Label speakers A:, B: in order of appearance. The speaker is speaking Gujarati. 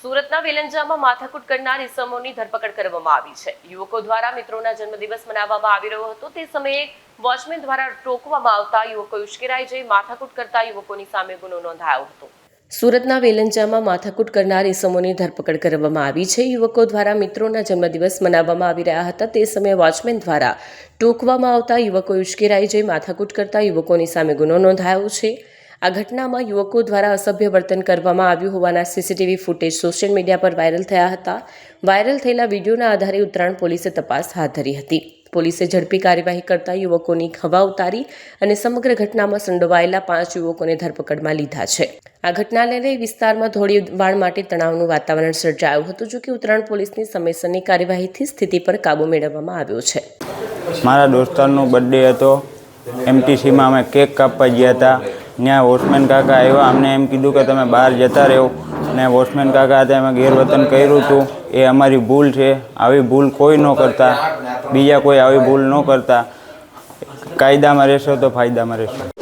A: સુરતના વેલંજામાં માથાકૂટ કરનાર ઇસમોની ધરપકડ કરવામાં આવી છે। યુવકો દ્વારા મિત્રોના જન્મદિવસ મનાવવામાં આવી રહ્યો હતો તે સમયે વોચમેન દ્વારા ટોકવામાં આવતા યુવકો ઉશ્કેરાઈ જઈ માથાકૂટ કરતા યુવકોની સામે ગુનો નોંધાયો હતો। સુરતના વેલંજામાં માથાકૂટ કરનાર ઇસમોની ધરપકડ કરવામાં આવી છે। યુવકો દ્વારા મિત્રોના જન્મદિવસ મનાવવામાં આવી રહ્યા હતા તે સમયે વોચમેન દ્વારા ટોકવામાં આવતા યુવકો ઉશ્કેરાઈ જઈ માથાકૂટ કરતા યુવકોની સામે ગુનો નોંધાયો છે। આ ઘટનામાં યુવકો દ્વારા અસભ્ય વર્તન કરવામાં આવ્યું હોવાના સીસીટીવી ફૂટેજ સોશિયલ મીડિયા પર વાયરલ થયા હતા। વાયરલ થયેલા વિડીયોના આધારે ઉત્તરાયણ પોલીસે તપાસ હાથ ધરી હતી। પોલીસે ઝડપી કાર્યવાહી કરતા યુવકોની હવા ઉતારી અને સમગ્ર ઘટનામાં સંડોવાયેલા 5 યુવકોને ધરપકડમાં લીધા છે। આ ઘટનાને લઈ વિસ્તારમાં ધોળીબાણ માટે તણાવનું વાતાવરણ સર્જાયું હતું। જો કે ઉત્તરાયણ પોલીસની સમયસરની કાર્યવાહીથી સ્થિતિ પર કાબૂ મેળવવામાં આવ્યો છે।
B: મારા દોસ્તારનો બર્થડે હતો, એમટીસીમાં અમે કેક કાપવા ગયા હતા। ત્યાં વોચમેન કાકા આવ્યા, અમને એમ કીધું કે તમે બહાર જતા રહો અને વોચમેન કાકા હતા અમે ગેરવર્તન કર્યું હતું, એ અમારી ભૂલ છે। આવી ભૂલ કોઈ ન કરતા, બીજા કોઈ આવી ભૂલ ન કરતા। કાયદામાં રહેશો તો ફાયદામાં રહેશો।